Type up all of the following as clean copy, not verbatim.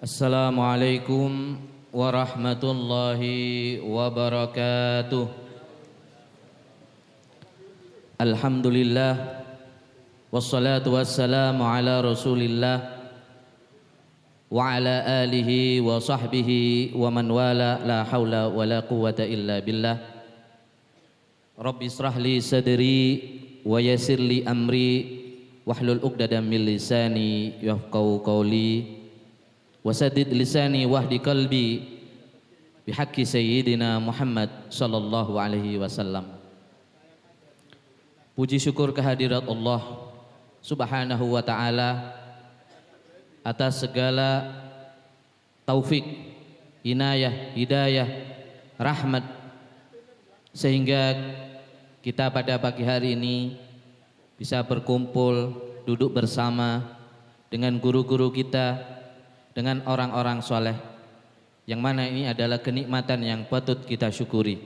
Assalamualaikum warahmatullahi wabarakatuh. Alhamdulillah wassalatu wassalamu ala Rasulillah wa ala alihi wa sahbihi wa man wala, la haula wa la quwwata illa billah. Rabbi israh li sadri wa yassir li amri wahlul 'uqdatam min lisani yafqahu qawli wasadid lisani wahdi qalbi bihaqqi sayyidina Muhammad sallallahu alaihi wasallam. Puji syukur kehadirat Allah subhanahu wa ta'ala atas segala taufik, inayah, hidayah, rahmat, sehingga kita pada pagi hari ini bisa berkumpul, duduk bersama dengan guru-guru kita, dengan orang-orang soleh, yang mana ini adalah kenikmatan yang patut kita syukuri.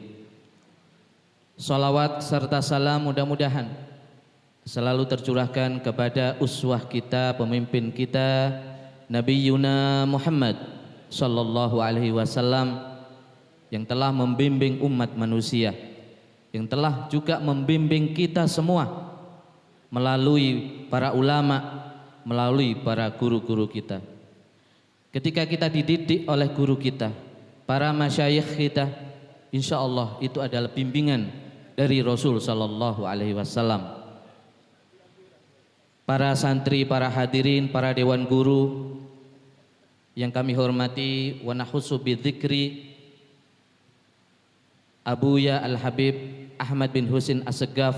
Salawat serta salam mudah-mudahan selalu tercurahkan kepada uswah kita, pemimpin kita, Nabi Yuna Muhammad sallallahu alaihi wasallam, yang telah membimbing umat manusia, yang telah juga membimbing kita semua melalui para ulama, melalui para guru-guru kita. Ketika kita dididik oleh guru kita, para masyayikh kita, insya Allah itu adalah bimbingan dari Rasul sallallahu alaihi wasallam. Para santri, para hadirin, para dewan guru yang kami hormati, wa nahussu bidzikri Abuya Al-Habib Ahmad bin Husin Assegaf,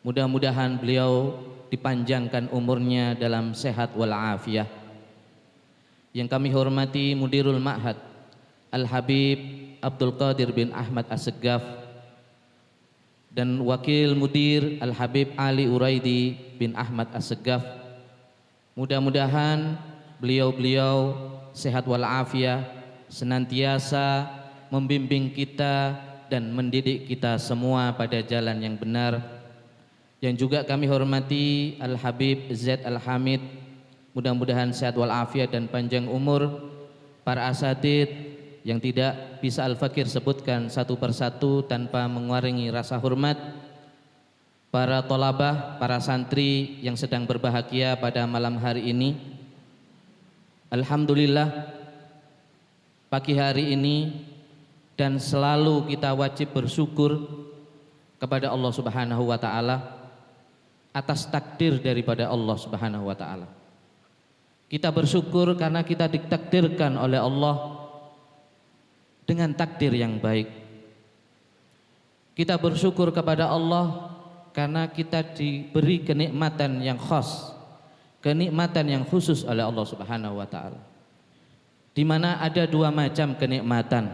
mudah-mudahan beliau dipanjangkan umurnya dalam sehat wal afiyah. Yang kami hormati Mudirul Ma'had Al-Habib Abdul Qadir bin Ahmad Assegaf, dan Wakil Mudir Al-Habib Ali Uraidi bin Ahmad Assegaf. Mudah-mudahan beliau-beliau sehat walafiat, senantiasa membimbing kita dan mendidik kita semua pada jalan yang benar. Yang juga kami hormati Al-Habib Z Al-Hamid, mudah-mudahan sehat walafiat dan panjang umur. Para asatid yang tidak bisa Al-Fakir sebutkan satu persatu tanpa mengurangi rasa hormat. Para tolabah, para santri yang sedang berbahagia pada malam hari ini. Alhamdulillah, pagi hari ini dan selalu kita wajib bersyukur kepada Allah Subhanahu wa ta'ala atas takdir daripada Allah Subhanahu wa ta'ala. Kita bersyukur karena kita ditakdirkan oleh Allah dengan takdir yang baik. Kita bersyukur kepada Allah karena kita diberi kenikmatan yang khas, kenikmatan yang khusus oleh Allah Subhanahu wa ta'ala, di mana ada dua macam kenikmatan.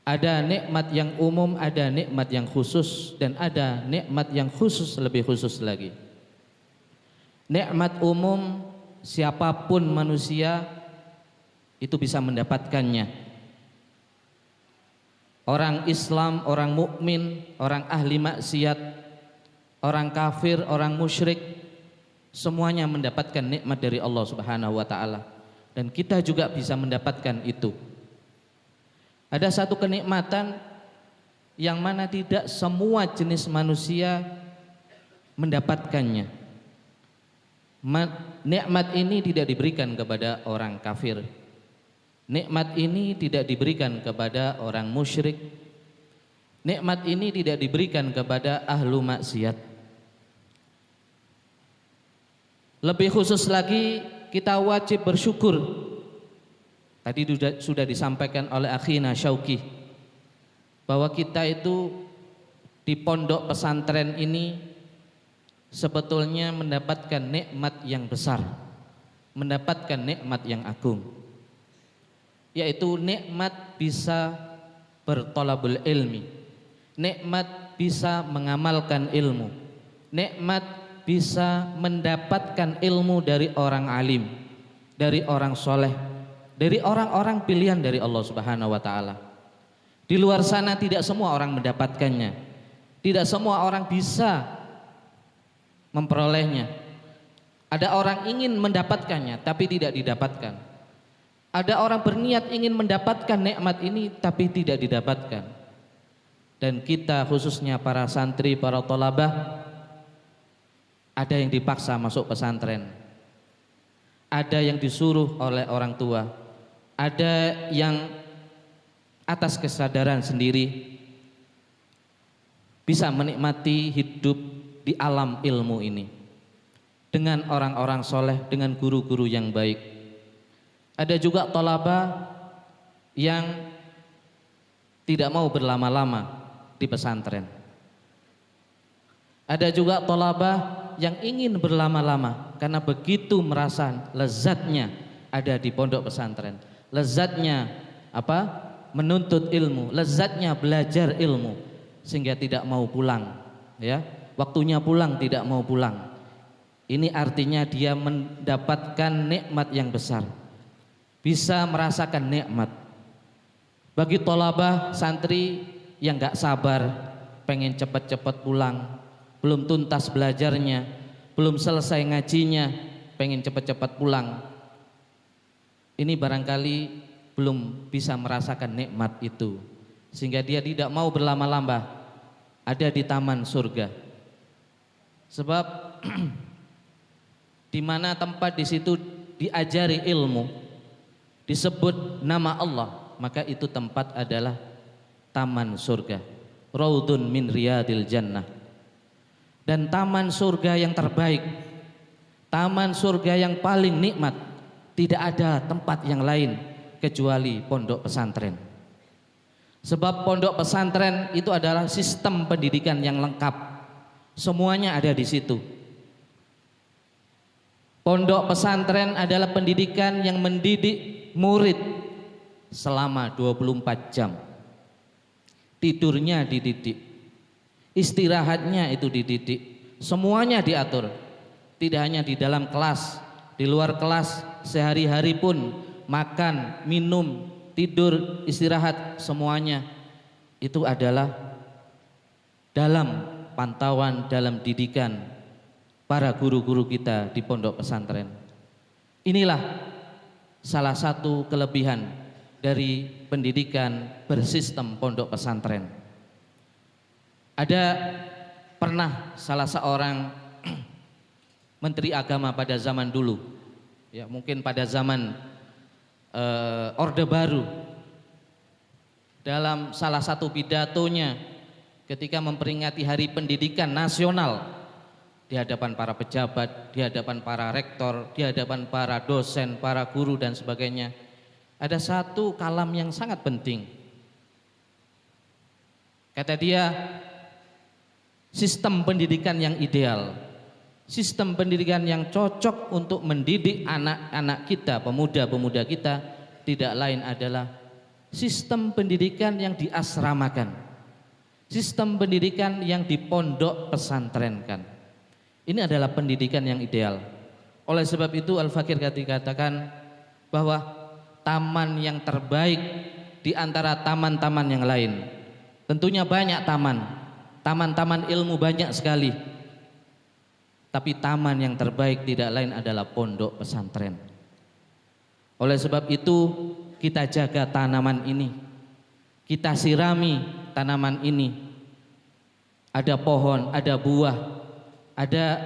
Ada nikmat yang umum, ada nikmat yang khusus, dan ada nikmat yang khusus lebih khusus lagi. Nikmat umum siapapun manusia itu bisa mendapatkannya. Orang Islam, orang mukmin, orang ahli maksiat, orang kafir, orang musyrik, semuanya mendapatkan nikmat dari Allah Subhanahu wa ta'ala, dan kita juga bisa mendapatkan itu. Ada satu kenikmatan yang mana tidak semua jenis manusia mendapatkannya. Nikmat ini tidak diberikan kepada orang kafir. Nikmat ini tidak diberikan kepada orang musyrik. Nikmat ini tidak diberikan kepada ahlu maksiat. Lebih khusus lagi, kita wajib bersyukur. Tadi sudah disampaikan oleh akhina Syauqi bahwa kita itu di pondok pesantren ini sebetulnya mendapatkan nikmat yang besar, mendapatkan nikmat yang agung, yaitu nikmat bisa bertolabul ilmi, nikmat bisa mengamalkan ilmu, nikmat bisa mendapatkan ilmu dari orang alim, dari orang soleh, dari orang-orang pilihan dari Allah Subhanahu wa ta'ala. Di luar sana tidak semua orang mendapatkannya, tidak semua orang bisa memperolehnya. Ada orang ingin mendapatkannya tapi tidak didapatkan. Ada orang berniat ingin mendapatkan nikmat ini tapi tidak didapatkan. Dan kita khususnya para santri, para thalabah, ada yang dipaksa masuk pesantren, ada yang disuruh oleh orang tua, ada yang atas kesadaran sendiri bisa menikmati hidup di alam ilmu ini dengan orang-orang soleh, dengan guru-guru yang baik. Ada juga thalabah yang tidak mau berlama-lama di pesantren. Ada juga thalabah yang ingin berlama-lama karena begitu merasa lezatnya ada di pondok pesantren, lezatnya apa? Menuntut ilmu, lezatnya belajar ilmu, sehingga tidak mau pulang, ya. Waktunya pulang tidak mau pulang. Ini artinya dia mendapatkan nikmat yang besar, bisa merasakan nikmat. Bagi thalabah santri yang gak sabar, pengen cepat-cepat pulang, belum tuntas belajarnya, belum selesai ngajinya, pengen cepat-cepat pulang, ini barangkali belum bisa merasakan nikmat itu, sehingga dia tidak mau berlama-lama ada di taman surga. Sebab di mana tempat di situ diajari ilmu, disebut nama Allah, maka itu tempat adalah taman surga, raudun min riyadil jannah. Dan taman surga yang terbaik, taman surga yang paling nikmat, tidak ada tempat yang lain kecuali pondok pesantren. Sebab pondok pesantren itu adalah sistem pendidikan yang lengkap, semuanya ada di situ. Pondok pesantren adalah pendidikan yang mendidik murid selama 24 jam. Tidurnya dididik, istirahatnya itu dididik, semuanya diatur. Tidak hanya di dalam kelas, di luar kelas, sehari-hari pun makan, minum, tidur, istirahat, semuanya itu adalah dalam pantauan, dalam didikan para guru-guru kita di pondok pesantren. Inilah salah satu kelebihan dari pendidikan bersistem pondok pesantren. Ada pernah salah seorang menteri agama pada zaman dulu, ya mungkin pada zaman Orde Baru, dalam salah satu pidatonya ketika memperingati Hari Pendidikan Nasional, di hadapan para pejabat, di hadapan para rektor, di hadapan para dosen, para guru dan sebagainya, ada satu kalam yang sangat penting. Kata dia, sistem pendidikan yang ideal, sistem pendidikan yang cocok untuk mendidik anak-anak kita, pemuda-pemuda kita, tidak lain adalah sistem pendidikan yang diasramakan, sistem pendidikan yang dipondok pesantrenkan. Ini adalah pendidikan yang ideal. Oleh sebab itu Al-Fakir dikatakan bahwa taman yang terbaik di antara taman-taman yang lain, tentunya banyak taman-taman ilmu banyak sekali, tapi taman yang terbaik tidak lain adalah pondok pesantren. Oleh sebab itu kita jaga tanaman ini, kita sirami tanaman ini. Ada pohon, ada buah, ada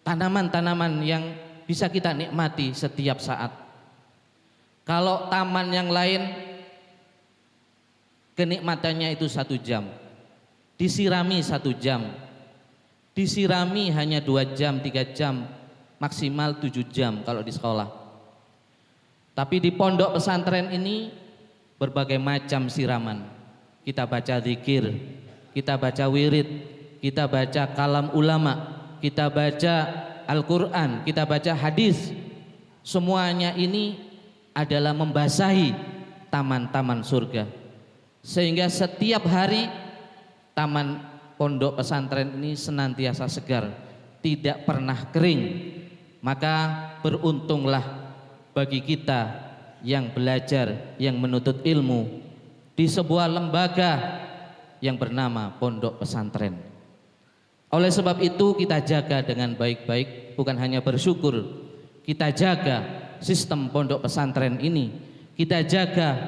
tanaman-tanaman yang bisa kita nikmati setiap saat. Kalau taman yang lain kenikmatannya itu 1 jam, disirami 1 jam, disirami hanya 2 jam, 3 jam, maksimal 7 jam kalau di sekolah. Tapi di pondok pesantren ini berbagai macam siraman. Kita baca zikir, kita baca wirid, kita baca kalam ulama, kita baca Al-Quran, kita baca hadis. Semuanya ini adalah membasahi taman-taman surga, sehingga setiap hari taman pondok pesantren ini senantiasa segar, tidak pernah kering. Maka beruntunglah bagi kita yang belajar, yang menuntut ilmu di sebuah lembaga yang bernama pondok pesantren. Oleh sebab itu kita jaga dengan baik-baik, bukan hanya bersyukur, kita jaga sistem pondok pesantren ini, kita jaga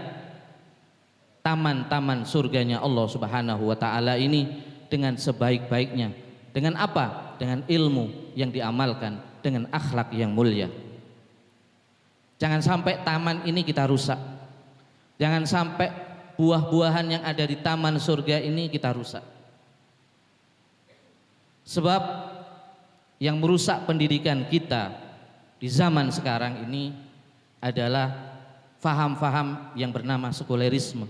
taman-taman surganya Allah Subhanahu wa taala ini dengan sebaik-baiknya. Dengan apa? Dengan ilmu yang diamalkan, dengan akhlak yang mulia. Jangan sampai taman ini kita rusak. Jangan sampai buah-buahan yang ada di taman surga ini kita rusak. Sebab yang merusak pendidikan kita di zaman sekarang ini adalah faham-faham yang bernama sekulerisme.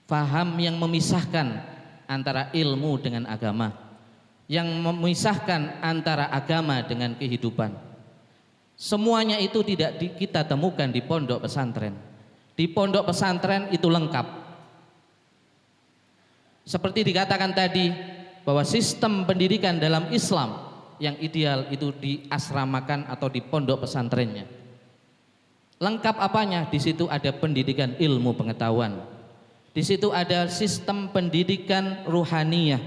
Faham yang memisahkan antara ilmu dengan agama, yang memisahkan antara agama dengan kehidupan. Semuanya itu tidak kita temukan di pondok pesantren. Di pondok pesantren itu lengkap. Seperti dikatakan tadi, bahwa sistem pendidikan dalam Islam yang ideal itu diasramakan atau di pondok pesantrennya. Lengkap apanya? Di situ ada pendidikan ilmu pengetahuan. Di situ ada sistem pendidikan ruhaniyah.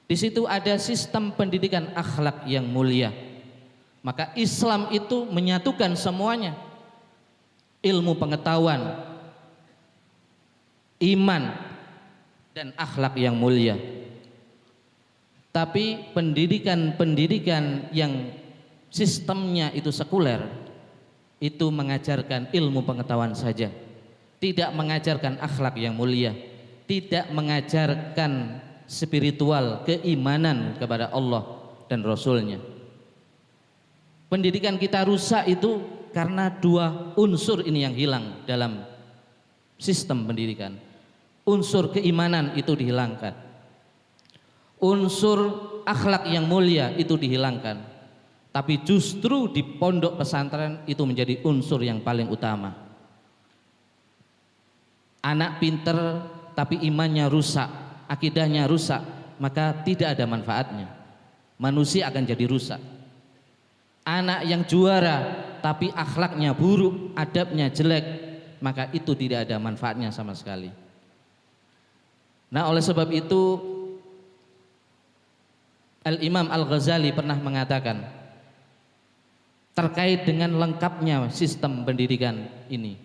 Di situ ada sistem pendidikan akhlak yang mulia. Maka Islam itu menyatukan semuanya. Ilmu pengetahuan, iman, dan akhlak yang mulia. Tapi pendidikan yang sistemnya itu sekuler, itu mengajarkan ilmu pengetahuan saja, tidak mengajarkan akhlak yang mulia, tidak mengajarkan spiritual, keimanan kepada Allah dan Rasulnya. Pendidikan kita rusak itu karena dua unsur ini yang hilang dalam sistem pendidikan. Unsur keimanan itu dihilangkan, unsur akhlak yang mulia itu dihilangkan. Tapi justru di pondok pesantren itu menjadi unsur yang paling utama. Anak pinter tapi imannya rusak, akidahnya rusak, maka tidak ada manfaatnya. Manusia akan jadi rusak. Anak yang juara tapi akhlaknya buruk, adabnya jelek, maka itu tidak ada manfaatnya sama sekali. Nah, oleh sebab itu Al-Imam Al-Ghazali pernah mengatakan terkait dengan lengkapnya sistem pendidikan ini.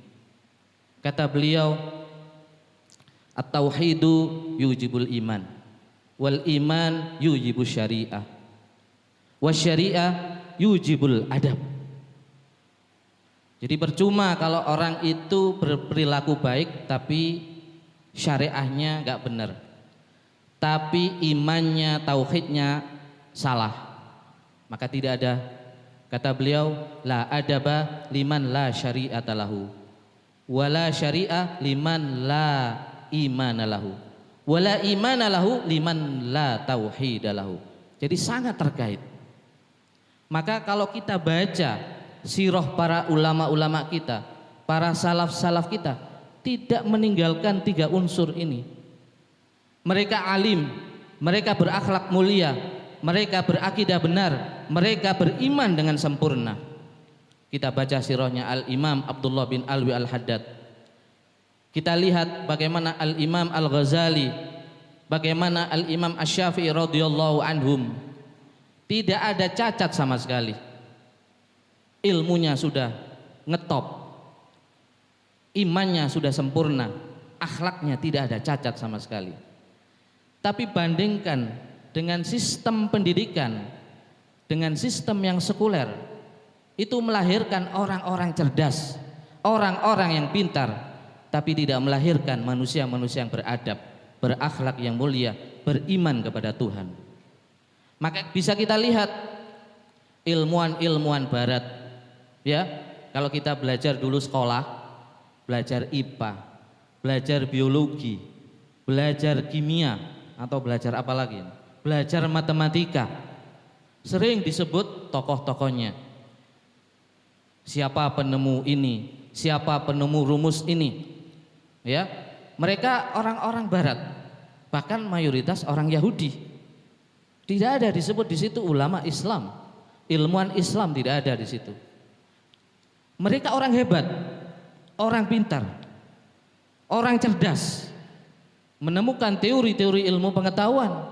Kata beliau, at-tauhidu yujibul iman, wal iman yujibul syariah, wasyariah yujibul adab. Jadi percuma kalau orang itu berperilaku baik tapi syariahnya enggak benar, tapi imannya, tauhidnya salah, maka tidak ada. Kata beliau, la adaba liman la syari'ata lahu, wala syari'ah liman la imana lahu, wala imana lahu liman la tauhida lahu. Jadi sangat terkait. Maka kalau kita baca sirah para ulama-ulama kita, para salaf-salaf kita, tidak meninggalkan tiga unsur ini. Mereka alim, mereka berakhlak mulia, mereka berakidah benar, mereka beriman dengan sempurna. Kita baca sirahnya Al-Imam Abdullah bin Alwi Al-Haddad. Kita lihat bagaimana Al-Imam Al-Ghazali, bagaimana Al-Imam Asy-Syafi'i radhiyallahu anhum. Tidak ada cacat sama sekali. Ilmunya sudah ngetop, imannya sudah sempurna, akhlaknya tidak ada cacat sama sekali. Tapi bandingkan dengan sistem pendidikan, dengan sistem yang sekuler, itu melahirkan orang-orang cerdas, orang-orang yang pintar, tapi tidak melahirkan manusia-manusia yang beradab, berakhlak yang mulia, beriman kepada Tuhan. Maka bisa kita lihat ilmuwan-ilmuwan barat, ya, kalau kita belajar dulu sekolah, belajar IPA, belajar biologi, belajar kimia, atau belajar apa lagi? Belajar matematika. Sering disebut tokoh-tokohnya. Siapa penemu ini? Siapa penemu rumus ini? Ya, mereka orang-orang barat. Bahkan mayoritas orang Yahudi. Tidak ada disebut di situ ulama Islam, ilmuwan Islam, tidak ada di situ. Mereka orang hebat, orang pintar, orang cerdas, menemukan teori-teori ilmu pengetahuan.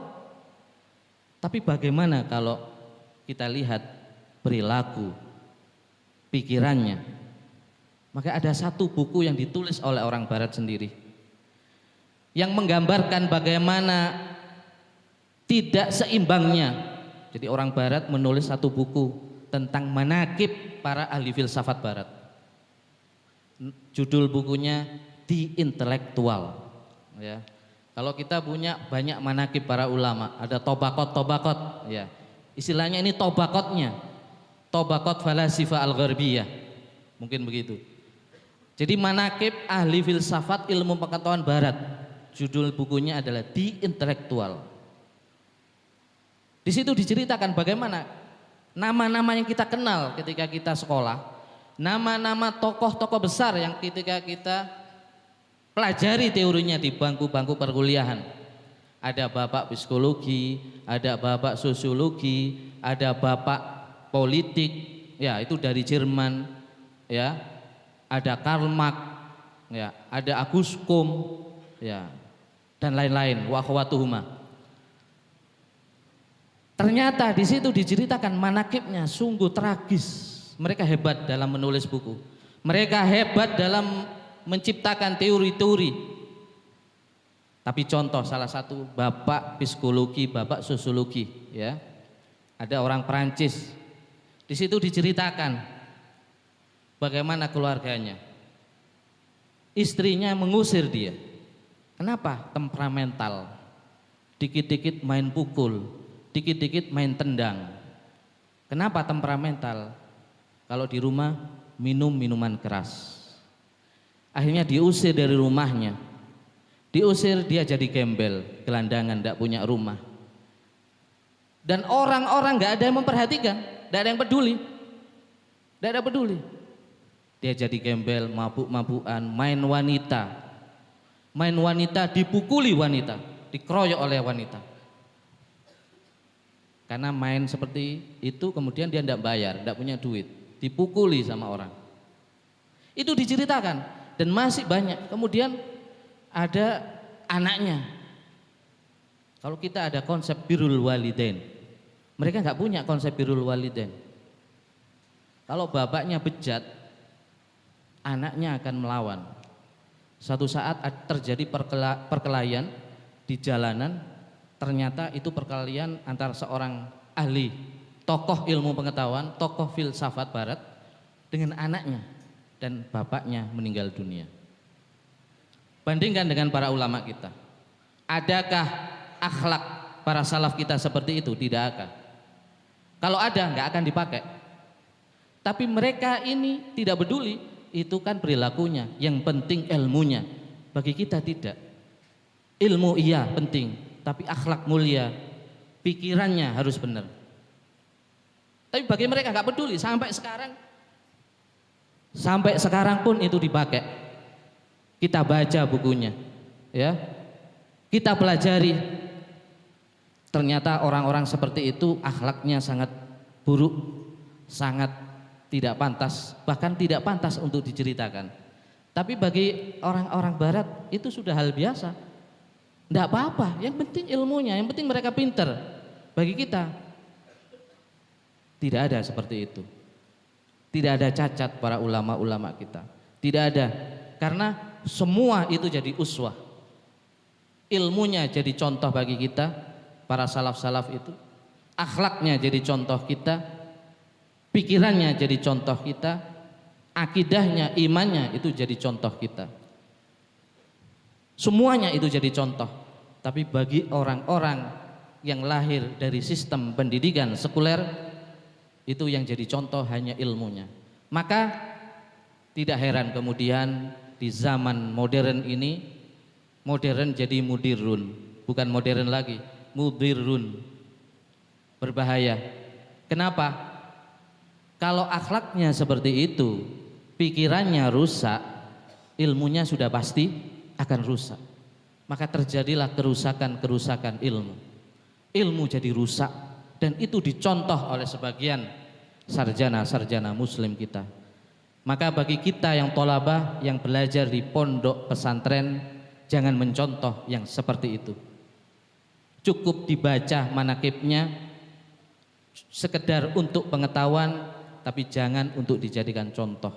Tapi bagaimana kalau kita lihat perilaku, pikirannya? Maka ada satu buku yang ditulis oleh orang barat sendiri yang menggambarkan bagaimana tidak seimbangnya. Jadi orang barat menulis satu buku tentang manakib para ahli filsafat barat. Judul bukunya The Intellectual, ya. Kalau kita punya banyak manakib para ulama, ada tobakot, ya. Istilahnya ini tobakotnya, tobakot falasifa al-gharbiyah, mungkin begitu. Jadi manakib ahli filsafat ilmu pengetahuan barat, judul bukunya adalah The Intellectual. Di situ diceritakan bagaimana nama-nama yang kita kenal ketika kita sekolah, nama-nama tokoh-tokoh besar yang ketika kita pelajari teorinya di bangku-bangku perkuliahan. Ada bapak psikologi, ada bapak sosiologi, ada bapak politik, ya itu dari Jerman, ya. Ada Karl Marx, ya, ada Auguste Comte, ya, dan lain-lain. Wa akhwatuhuma. Ternyata di situ diceritakan manakibnya sungguh tragis. Mereka hebat dalam menulis buku. Mereka hebat dalam menciptakan teori-teori. Tapi contoh salah satu bapak psikologi, bapak sosiologi, ya. Ada orang Perancis. Di situ diceritakan bagaimana keluarganya. Istrinya mengusir dia. Kenapa? Temperamental. Dikit-dikit main pukul, dikit-dikit main tendang. Kenapa temperamental? Kalau di rumah minum minuman keras. Akhirnya diusir dari rumahnya. Diusir, dia jadi gembel, gelandangan, tidak punya rumah. Dan orang-orang gak ada yang memperhatikan, gak ada yang peduli. Gak ada peduli. Dia jadi gembel, mabuk-mabukan, main wanita. Main wanita, dipukuli wanita, dikeroyok oleh wanita. Karena main seperti itu kemudian dia tidak bayar, tidak punya duit, dipukuli sama orang. Itu diceritakan. Dan masih banyak. Kemudian ada anaknya. Kalau kita ada konsep birrul walidain, mereka nggak punya konsep birrul walidain. Kalau bapaknya bejat, anaknya akan melawan. Suatu saat terjadi perkelahian di jalanan. Ternyata itu perkelahian antara seorang ahli, tokoh ilmu pengetahuan, tokoh filsafat barat dengan anaknya. Dan bapaknya meninggal dunia. Bandingkan dengan para ulama kita. Adakah akhlak para salaf kita seperti itu? Tidak akan. Kalau ada, nggak akan dipakai. Tapi mereka ini tidak peduli. Itu kan perilakunya. Yang penting ilmunya. Bagi kita tidak. Ilmu iya penting, tapi akhlak mulia. Pikirannya harus benar. Tapi bagi mereka nggak peduli. Sampai sekarang pun itu dipakai. Kita baca bukunya, ya. Kita pelajari. Ternyata orang-orang seperti itu akhlaknya sangat buruk, sangat tidak pantas, bahkan tidak pantas untuk diceritakan. Tapi bagi orang-orang barat itu sudah hal biasa. Tidak apa-apa, yang penting ilmunya, yang penting mereka pinter. Bagi kita tidak ada seperti itu. Tidak ada cacat para ulama-ulama kita. Tidak ada. Karena semua itu jadi uswah. Ilmunya jadi contoh bagi kita, para salaf-salaf itu. Akhlaknya jadi contoh kita. Pikirannya jadi contoh kita. Akidahnya, imannya itu jadi contoh kita. Semuanya itu jadi contoh. Tapi bagi orang-orang yang lahir dari sistem pendidikan sekuler, itu yang jadi contoh hanya ilmunya. Maka tidak heran kemudian di zaman modern ini, modern jadi mudirun, bukan modern lagi, mudirun, berbahaya. Kenapa? Kalau akhlaknya seperti itu, pikirannya rusak, ilmunya sudah pasti akan rusak. Maka terjadilah kerusakan-kerusakan ilmu. Ilmu jadi rusak. Dan itu dicontoh oleh sebagian sarjana-sarjana muslim kita. Maka bagi kita yang tolabah, yang belajar di pondok pesantren, jangan mencontoh yang seperti itu. cukup dibaca manakibnya sekedar untuk pengetahuan, tapi jangan untuk dijadikan contoh.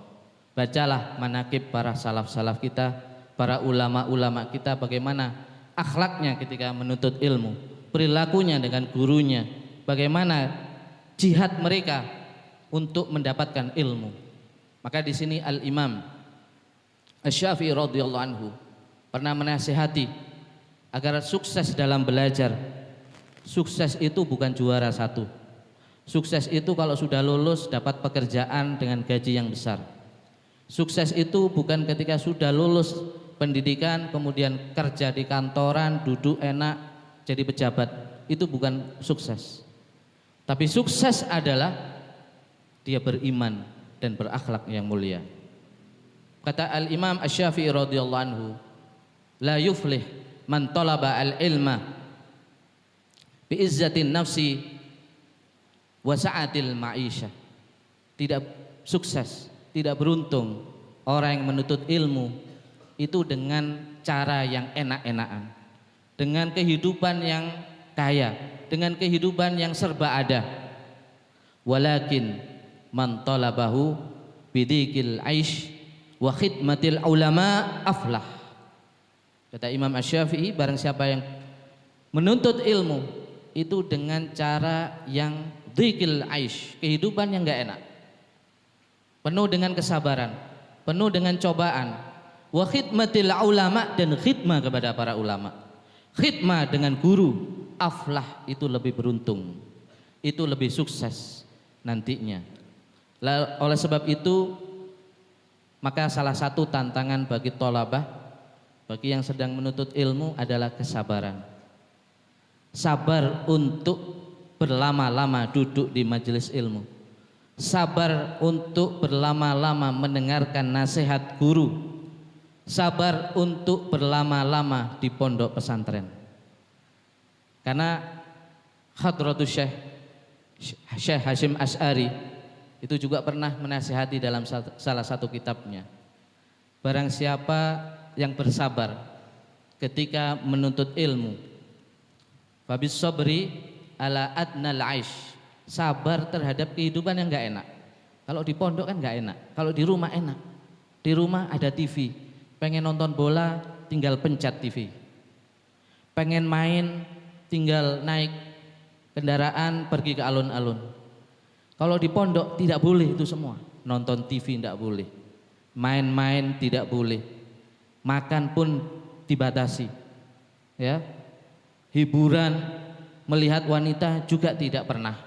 Bacalah manakib para salaf-salaf kita, para ulama-ulama kita, bagaimana akhlaknya ketika menuntut ilmu, perilakunya dengan gurunya, bagaimana jihad mereka untuk mendapatkan ilmu. Maka di sini Al-Imam Asy-Syafi'i radhiyallahu anhu pernah menasihati agar sukses dalam belajar. Sukses itu bukan juara satu. Sukses itu kalau sudah lulus dapat pekerjaan dengan gaji yang besar. Sukses itu bukan ketika sudah lulus pendidikan kemudian kerja di kantoran, duduk enak jadi pejabat. Itu bukan sukses. Tapi sukses adalah dia beriman dan berakhlak yang mulia. Kata Al-Imam Asy-Syafi'i radhiyallahu anhu, la yuflih man talaba al-ilma bi izzatin nafsi wa sa'atil ma'isyah. Tidak sukses, tidak beruntung orang yang menuntut ilmu itu dengan cara yang enak-enakan, dengan kehidupan yang kaya, dengan kehidupan yang serba ada. Walakin man talabahu bidikil aish wa khidmatil ulama aflah. Kata Imam Asy-Syafi'i, barang siapa yang menuntut ilmu itu dengan cara yang dzikil aish, kehidupan yang enggak enak, penuh dengan kesabaran, penuh dengan cobaan, wa khidmatil ulama, dan khidmah kepada para ulama, khidmah dengan guru, aflah, itu lebih beruntung, itu lebih sukses nantinya. Oleh sebab itu maka salah satu tantangan bagi thalabah, bagi yang sedang menuntut ilmu adalah kesabaran. Sabar untuk berlama-lama duduk di majelis ilmu. Sabar untuk berlama-lama mendengarkan nasihat guru. Sabar untuk berlama-lama di pondok pesantren. Karena Hadratus Syekh Hasyim Asy'ari itu juga pernah menasihati dalam salah satu kitabnya, barang siapa yang bersabar ketika menuntut ilmu, fabis sabri ala adnal aish, sabar terhadap kehidupan yang enggak enak. Kalau di pondok kan enggak enak, kalau di rumah enak. Di rumah ada TV, pengen nonton bola tinggal pencet TV, pengen main tinggal naik kendaraan pergi ke alun-alun. Kalau di pondok tidak boleh itu semua. Nonton TV tidak boleh, main-main tidak boleh, makan pun dibatasi, ya. Hiburan, melihat wanita juga tidak pernah.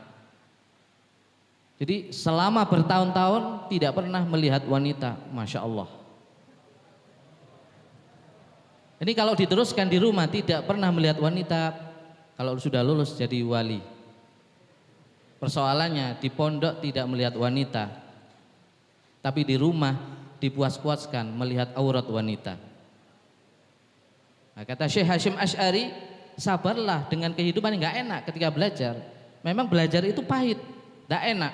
Jadi selama bertahun-tahun tidak pernah melihat wanita, Masya Allah. Ini kalau diteruskan di rumah tidak pernah melihat wanita, kalau sudah lulus jadi wali. Persoalannya di pondok tidak melihat wanita, tapi di rumah dipuas-puaskan melihat aurat wanita. Nah, kata Syekh Hasyim Asy'ari, sabarlah dengan kehidupan yang enggak enak ketika belajar. Memang belajar itu pahit, enggak enak.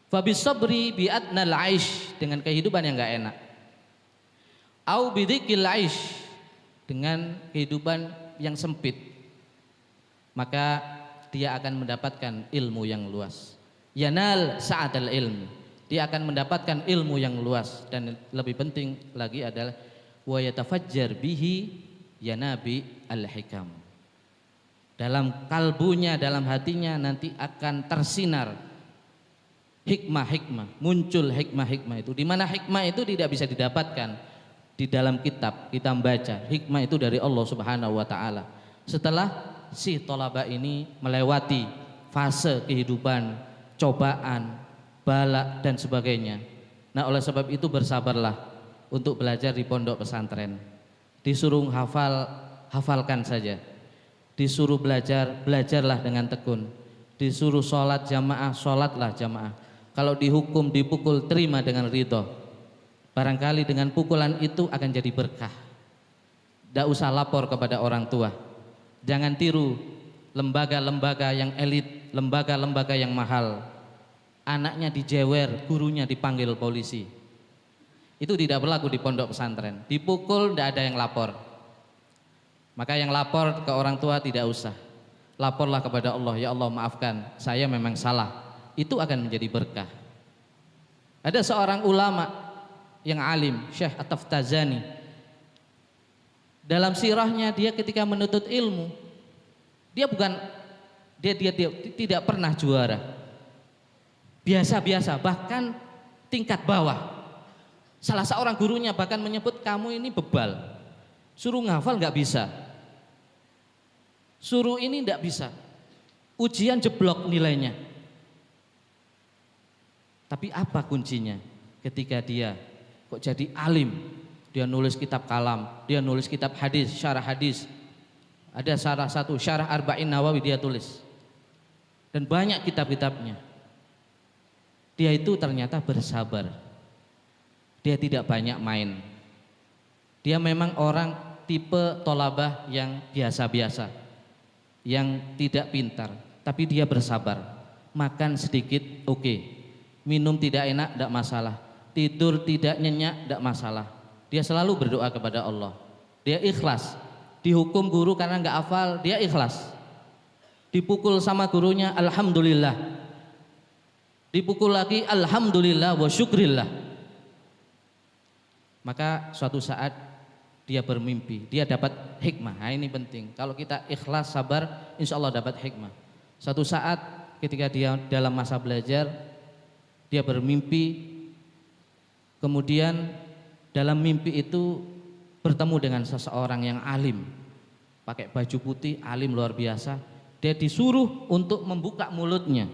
Fabis sabri bi adnal aish, dengan kehidupan yang enggak enak. Au bidzikil aish, dengan kehidupan yang sempit. Maka dia akan mendapatkan ilmu yang luas. Yanal sa'adal ilm, dia akan mendapatkan ilmu yang luas. Dan lebih penting lagi adalah wa yatafajjar bihi yanabi al-hikam. Dalam kalbunya, dalam hatinya nanti akan tersinar hikmah-hikmah, muncul hikmah-hikmah itu. Di mana hikmah itu tidak bisa didapatkan di dalam kitab kita membaca. Hikmah itu dari Allah Subhanahu wa taala. Setelah si thalabah ini melewati fase kehidupan, cobaan, bala dan sebagainya. Nah, oleh sebab itu bersabarlah untuk belajar di pondok pesantren. Disuruh hafal, hafalkan saja. Disuruh belajar, belajarlah dengan tekun. Disuruh sholat jamaah, sholatlah jamaah. Kalau dihukum, dipukul, terima dengan ridho. Barangkali dengan pukulan itu akan jadi berkah. Tidak usah lapor kepada orang tua. Jangan tiru lembaga-lembaga yang elit, lembaga-lembaga yang mahal. Anaknya dijewer, gurunya dipanggil polisi. Itu tidak berlaku di pondok pesantren. Dipukul tidak ada yang lapor. Maka yang lapor ke orang tua tidak usah. Laporlah kepada Allah, ya Allah maafkan, saya memang salah. Itu akan menjadi berkah. Ada seorang ulama yang alim, Syekh At-Taftazani. Dalam sirahnya dia ketika menuntut ilmu, dia tidak pernah juara. Biasa-biasa, bahkan tingkat bawah. Salah seorang gurunya bahkan menyebut, kamu ini bebal, suruh ngafal nggak bisa, suruh ini nggak bisa, ujian jeblok nilainya. Tapi apa kuncinya? Ketika dia kok jadi alim, dia nulis kitab kalam, dia nulis kitab hadis, syarah hadis. Ada salah satu syarah Arba'in Nawawi dia tulis, dan banyak kitab-kitabnya. Dia itu ternyata bersabar. Dia tidak banyak main. Dia memang orang tipe tolabah yang biasa-biasa, yang tidak pintar, tapi dia bersabar. Makan sedikit oke, minum tidak enak tidak masalah, tidur tidak nyenyak tidak masalah. Dia selalu berdoa kepada Allah. Dia ikhlas. Dihukum guru karena nggak hafal, dia ikhlas. Dipukul sama gurunya, alhamdulillah. Dipukul lagi, alhamdulillah wa syukrillah. Maka suatu saat dia bermimpi, dia dapat hikmah. Nah, ini penting. Kalau kita ikhlas, sabar, insya Allah dapat hikmah. Suatu saat ketika dia dalam masa belajar, dia bermimpi, kemudian dalam mimpi itu bertemu dengan seseorang yang alim, pakai baju putih, alim luar biasa. Dia disuruh untuk membuka mulutnya.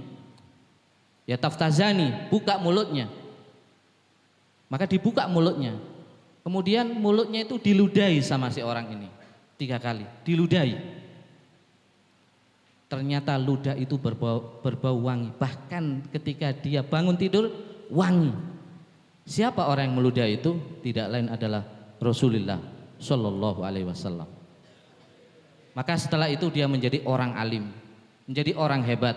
Ya Taftazani, buka mulutnya. Maka dibuka mulutnya. Kemudian mulutnya itu diludahi sama si orang ini 3 kali, diludahi. Ternyata ludah itu berbau wangi. Bahkan ketika dia bangun tidur, wangi. Siapa orang yang meludah itu? Tidak lain adalah Rasulullah Shallallahu Alaihi Wasallam. Maka setelah itu dia menjadi orang alim, menjadi orang hebat,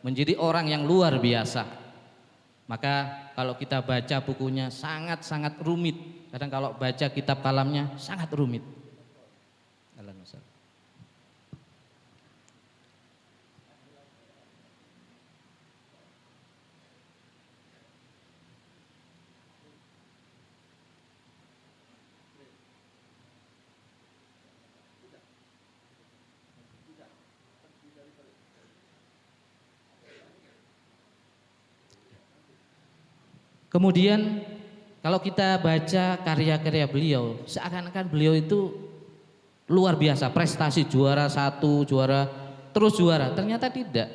menjadi orang yang luar biasa. Maka kalau kita baca bukunya sangat-sangat rumit. Kadang kalau baca kitab kalamnya sangat rumit. Kemudian kalau kita baca karya-karya beliau, seakan-akan beliau itu luar biasa, prestasi juara 1, juara terus juara. Ternyata tidak.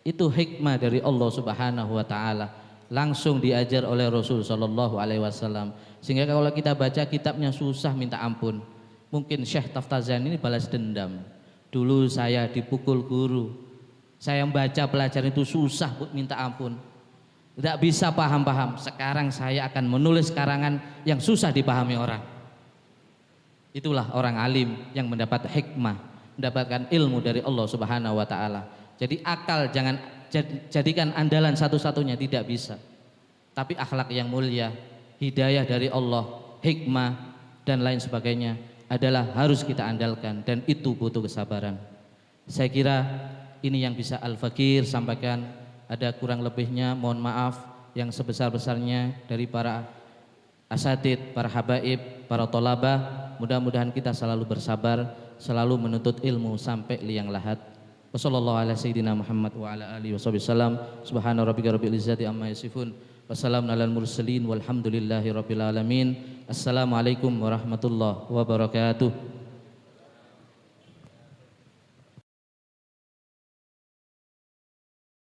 Itu hikmah dari Allah Subhanahu wa taala. Langsung diajar oleh Rasul sallallahu alaihi wasallam. Sehingga kalau kita baca kitabnya susah minta ampun. Mungkin Syekh Taftazani ini balas dendam. Dulu saya dipukul guru. Saya membaca pelajaran itu susah minta ampun. Tidak bisa paham-paham. Sekarang saya akan menulis karangan yang susah dipahami orang. Itulah orang alim yang mendapat hikmah, mendapatkan ilmu dari Allah Subhanahu wa taala. Jadi akal jangan jadikan andalan satu-satunya, tidak bisa. Tapi akhlak yang mulia, hidayah dari Allah, hikmah dan lain sebagainya adalah harus kita andalkan, dan itu butuh kesabaran. Saya kira ini yang bisa Al-Fakir sampaikan. Ada kurang lebihnya mohon maaf yang sebesar-besarnya dari para asatid, para habaib, para tolabah. Mudah-mudahan kita selalu bersabar, selalu menuntut ilmu sampai liang lahat. Wassallallahu ala sayyidina Muhammad wa ala alihi wasallam. Subhana rabbika rabbil izzati amma yasifun. Wassalamun alal mursalin walhamdulillahi rabbil alamin. Assalamualaikum warahmatullahi wabarakatuh.